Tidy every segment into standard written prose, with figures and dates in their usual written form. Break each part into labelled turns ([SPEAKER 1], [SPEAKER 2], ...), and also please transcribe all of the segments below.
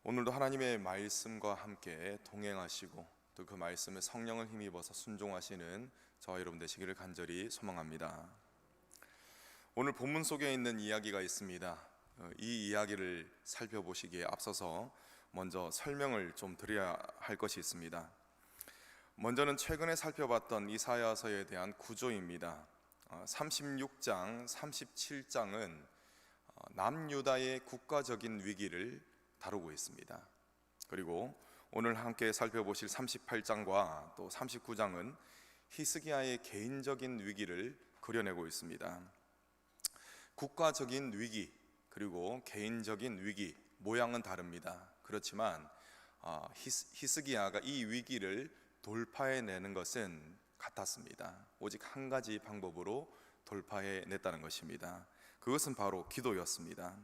[SPEAKER 1] 오늘도 하나님의 말씀과 함께 동행하시고 또 그 말씀에 성령을 힘입어서 순종하시는 저와 여러분 되시기를 간절히 소망합니다. 오늘 본문 속에 있는 이야기가 있습니다. 이 이야기를 살펴보시기에 앞서서 먼저 설명을 좀 드려야 할 것이 있습니다. 먼저는 최근에 살펴봤던 이사야서에 대한 구조입니다. 36장, 37장은 남유다의 국가적인 위기를 다루고 있습니다. 그리고 오늘 함께 살펴보실 38장과 또 39장은 히스기야의 개인적인 위기를 그려내고 있습니다. 국가적인 위기 그리고 개인적인 위기, 모양은 다릅니다. 그렇지만 히스기야가 이 위기를 돌파해내는 것은 같았습니다. 오직 한 가지 방법으로 돌파해냈다는 것입니다. 그것은 바로 기도였습니다.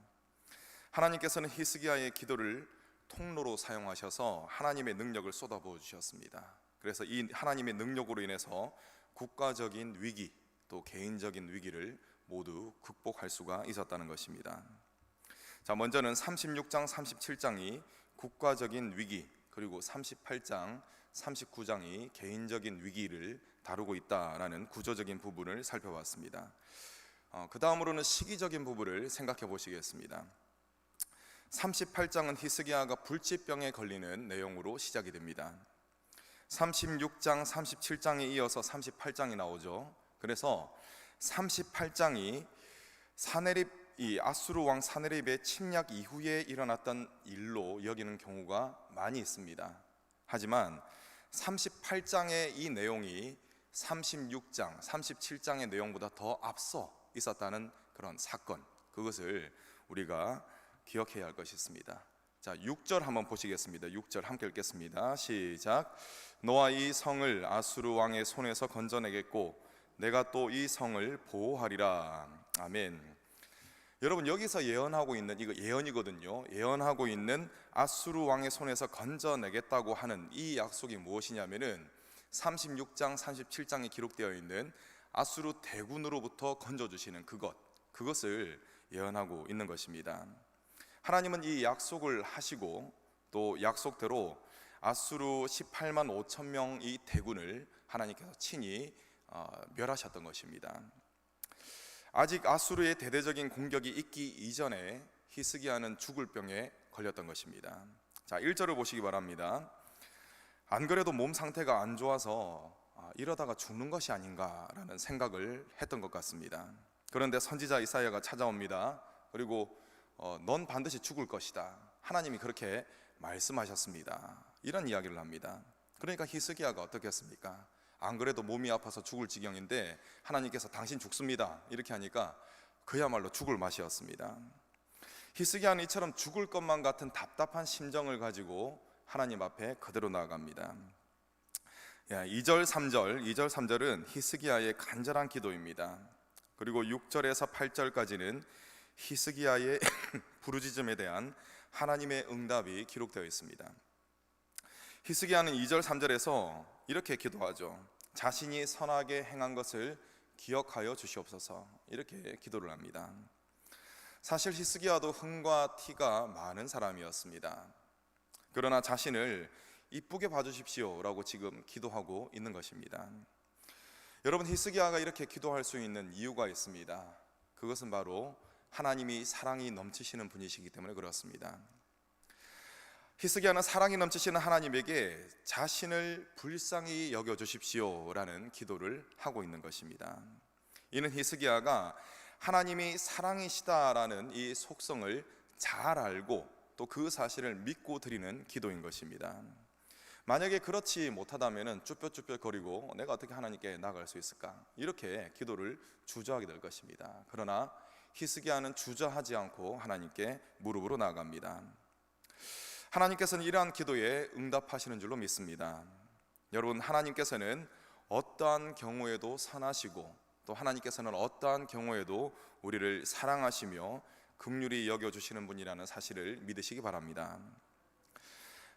[SPEAKER 1] 하나님께서는 히스기야의 기도를 통로로 사용하셔서 하나님의 능력을 쏟아부어 주셨습니다. 그래서 이 하나님의 능력으로 인해서 국가적인 위기 또 개인적인 위기를 모두 극복할 수가 있었다는 것입니다. 자, 먼저는 36장, 37장이 국가적인 위기, 그리고 38장, 39장이 개인적인 위기를 다루고 있다라는 구조적인 부분을 살펴봤습니다. 그 다음으로는 시기적인 부분을 생각해 보시겠습니다. 38장은 히스기야가 불치병에 걸리는 내용으로 시작이 됩니다. 36장, 37장에 이어서 38장이 나오죠. 그래서 38장이 이 아수르 왕 사네립의 침략 이후에 일어났던 일로 여기는 경우가 많이 있습니다. 하지만 38장의 이 내용이 36장, 37장의 내용보다 더 앞서 있었다는 그런 사건, 그것을 우리가 기억해야 할 것이 있습니다. 자, 6절 한번 보시겠습니다. 6절 함께 읽겠습니다. 시작. 너와 이 성을 아수르 왕의 손에서 건져내겠고 내가 또 이 성을 보호하리라. 아멘. 여러분, 여기서 예언하고 있는, 이거 예언이거든요. 예언하고 있는 아수르 왕의 손에서 건져내겠다고 하는 이 약속이 무엇이냐면은 36장, 37장에 기록되어 있는 아수르 대군으로부터 건져주시는 그것을 예언하고 있는 것입니다. 하나님은 이 약속을 하시고 또 약속대로 아수르 18만 5천 명의 대군을 하나님께서 친히 멸하셨던 것입니다. 아직 아수르의 대대적인 공격이 있기 이전에 히스기야는 죽을 병에 걸렸던 것입니다. 자, 1절을 보시기 바랍니다. 안 그래도 몸 상태가 안 좋아서 이러다가 죽는 것이 아닌가라는 생각을 했던 것 같습니다. 그런데 선지자 이사야가 찾아옵니다. 그리고 넌 반드시 죽을 것이다, 하나님이 그렇게 말씀하셨습니다, 이런 이야기를 합니다. 그러니까 히스기야가 어떻게 했습니까? 안 그래도 몸이 아파서 죽을 지경인데 하나님께서 당신 죽습니다 이렇게 하니까 그야말로 죽을 맛이었습니다. 히스기야는 이처럼 죽을 것만 같은 답답한 심정을 가지고 하나님 앞에 그대로 나아갑니다. 2절 3절은 히스기야의 간절한 기도입니다. 그리고 6절에서 8절까지는 히스기야의 부르짖음에 대한 하나님의 응답이 기록되어 있습니다. 히스기야는 2절 3절에서 이렇게 기도하죠. 자신이 선하게 행한 것을 기억하여 주시옵소서, 이렇게 기도를 합니다. 사실 히스기야도 흥과 티가 많은 사람이었습니다. 그러나 자신을 이쁘게 봐주십시오 라고 지금 기도하고 있는 것입니다. 여러분, 히스기야가 이렇게 기도할 수 있는 이유가 있습니다. 그것은 바로 하나님이 사랑이 넘치시는 분이시기 때문에 그렇습니다. 히스기야는 사랑이 넘치시는 하나님에게 자신을 불쌍히 여겨주십시오 라는 기도를 하고 있는 것입니다. 이는 히스기야가 하나님이 사랑이시다라는 이 속성을 잘 알고 또 그 사실을 믿고 드리는 기도인 것입니다. 만약에 그렇지 못하다면 쭈뼛쭈뼛거리고 내가 어떻게 하나님께 나아갈 수 있을까, 이렇게 기도를 주저하게 될 것입니다. 그러나 히스기야는 주저하지 않고 하나님께 무릎으로 나아갑니다. 하나님께서는 이러한 기도에 응답하시는 줄로 믿습니다. 여러분, 하나님께서는 어떠한 경우에도 선하시고 또 하나님께서는 어떠한 경우에도 우리를 사랑하시며 긍휼히 여겨주시는 분이라는 사실을 믿으시기 바랍니다.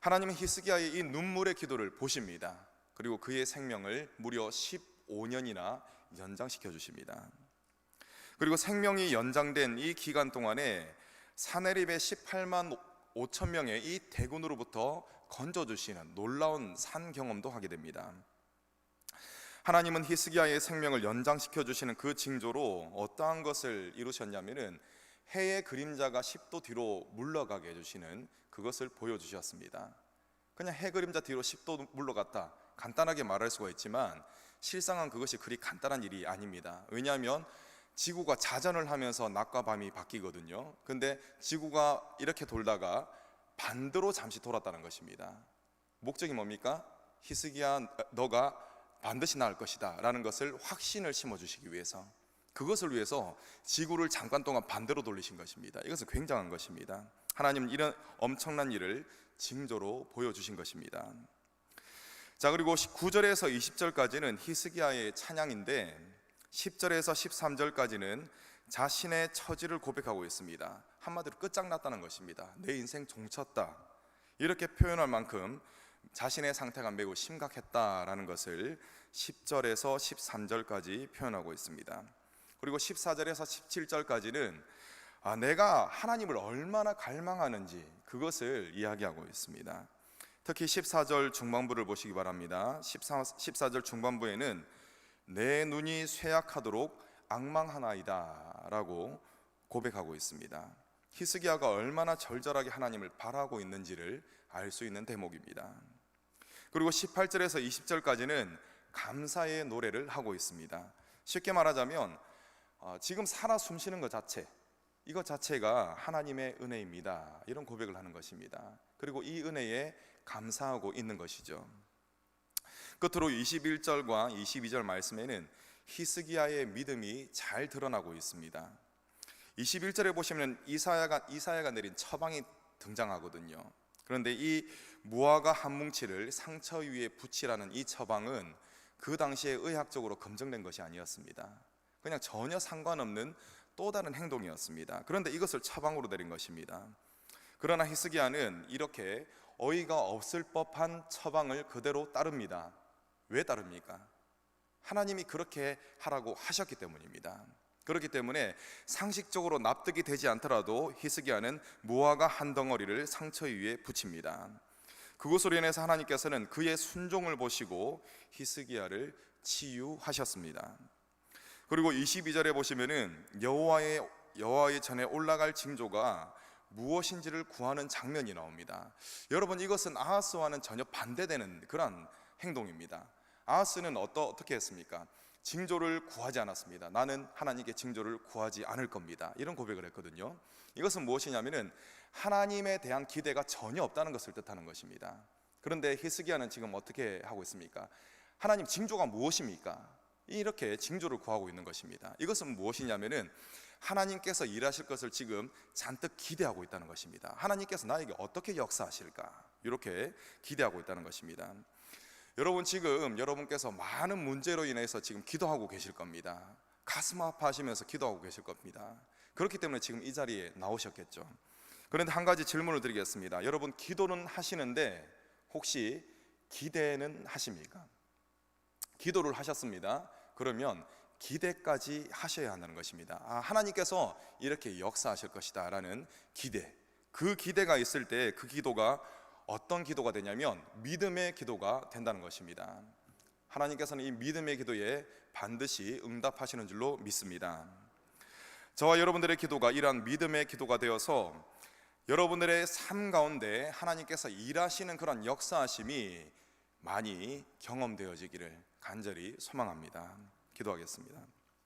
[SPEAKER 1] 하나님은 히스기야의 이 눈물의 기도를 보십니다. 그리고 그의 생명을 무려 15년이나 연장시켜 주십니다. 그리고 생명이 연장된 이 기간 동안에 사네립의 18만 5천 명의 이 대군으로부터 건져주시는 놀라운 산 경험도 하게 됩니다. 하나님은 히스기야의 생명을 연장시켜 주시는 그 징조로 어떠한 것을 이루셨냐면은 해의 그림자가 10도 뒤로 물러가게 해주시는 그것을 보여주셨습니다. 그냥 해 그림자 뒤로 10도 물러갔다, 간단하게 말할 수가 있지만 실상은 그것이 그리 간단한 일이 아닙니다. 왜냐하면 지구가 자전을 하면서 낮과 밤이 바뀌거든요. 근데 지구가 이렇게 돌다가 반대로 잠시 돌았다는 것입니다. 목적이 뭡니까? 히스기야, 너가 반드시 나을 것이다 라는 것을 확신을 심어주시기 위해서, 그것을 위해서 지구를 잠깐 동안 반대로 돌리신 것입니다. 이것은 굉장한 것입니다. 하나님은 이런 엄청난 일을 징조로 보여주신 것입니다. 자, 그리고 9절에서 20절까지는 히스기야의 찬양인데 10절에서 13절까지는 자신의 처지를 고백하고 있습니다. 한마디로 끝장났다는 것입니다. 내 인생 종쳤다, 이렇게 표현할 만큼 자신의 상태가 매우 심각했다라는 것을 10절에서 13절까지 표현하고 있습니다. 그리고 14절에서 17절까지는 내가 하나님을 얼마나 갈망하는지 그것을 이야기하고 있습니다. 특히 14절 중반부를 보시기 바랍니다. 14절 중반부에는 내 눈이 쇠약하도록 앙망하나이다 라고 고백하고 있습니다. 히스기야가 얼마나 절절하게 하나님을 바라고 있는지를 알 수 있는 대목입니다. 그리고 18절에서 20절까지는 감사의 노래를 하고 있습니다. 쉽게 말하자면 지금 살아 숨쉬는 것 자체, 이것 자체가 하나님의 은혜입니다, 이런 고백을 하는 것입니다. 그리고 이 은혜에 감사하고 있는 것이죠. 끝으로 21절과 22절 말씀에는 히스기야의 믿음이 잘 드러나고 있습니다. 21절에 보시면 이사야가 내린 처방이 등장하거든요. 그런데 이 무화과 한 뭉치를 상처 위에 붙이라는 이 처방은 그 당시에 의학적으로 검증된 것이 아니었습니다. 그냥 전혀 상관없는 또 다른 행동이었습니다. 그런데 이것을 처방으로 내린 것입니다. 그러나 히스기야는 이렇게 어이가 없을 법한 처방을 그대로 따릅니다. 왜 따릅니까? 하나님이 그렇게 하라고 하셨기 때문입니다. 그렇기 때문에 상식적으로 납득이 되지 않더라도 히스기야는 무화과 한 덩어리를 상처 위에 붙입니다. 그것으로 인해서 하나님께서는 그의 순종을 보시고 히스기야를 치유하셨습니다. 그리고 22절에 보시면은 여호와의 전에 올라갈 징조가 무엇인지를 구하는 장면이 나옵니다. 여러분, 이것은 아하스와는 전혀 반대되는 그런 행동입니다. 아하스는 어떻게 했습니까? 징조를 구하지 않았습니다. 나는 하나님께 징조를 구하지 않을 겁니다, 이런 고백을 했거든요. 이것은 무엇이냐면은 하나님에 대한 기대가 전혀 없다는 것을 뜻하는 것입니다. 그런데 히스기야는 지금 어떻게 하고 있습니까? 하나님, 징조가 무엇입니까? 이렇게 징조를 구하고 있는 것입니다. 이것은 무엇이냐면은 하나님께서 일하실 것을 지금 잔뜩 기대하고 있다는 것입니다. 하나님께서 나에게 어떻게 역사하실까, 이렇게 기대하고 있다는 것입니다. 여러분, 지금 여러분께서 많은 문제로 인해서 지금 기도하고 계실 겁니다. 가슴 아파하시면서 기도하고 계실 겁니다. 그렇기 때문에 지금 이 자리에 나오셨겠죠. 그런데 한 가지 질문을 드리겠습니다. 여러분, 기도는 하시는데 혹시 기대는 하십니까? 기도를 하셨습니다. 그러면 기대까지 하셔야 한다는 것입니다. 하나님께서 이렇게 역사하실 것이다 라는 기대, 그 기대가 있을 때 그 기도가 어떤 기도가 되냐면 믿음의 기도가 된다는 것입니다. 하나님께서는 이 믿음의 기도에 반드시 응답하시는 줄로 믿습니다. 저와 여러분들의 기도가 이러한 믿음의 기도가 되어서 여러분들의 삶 가운데 하나님께서 일하시는 그런 역사하심이 많이 경험되어지기를 간절히 소망합니다. 기도하겠습니다.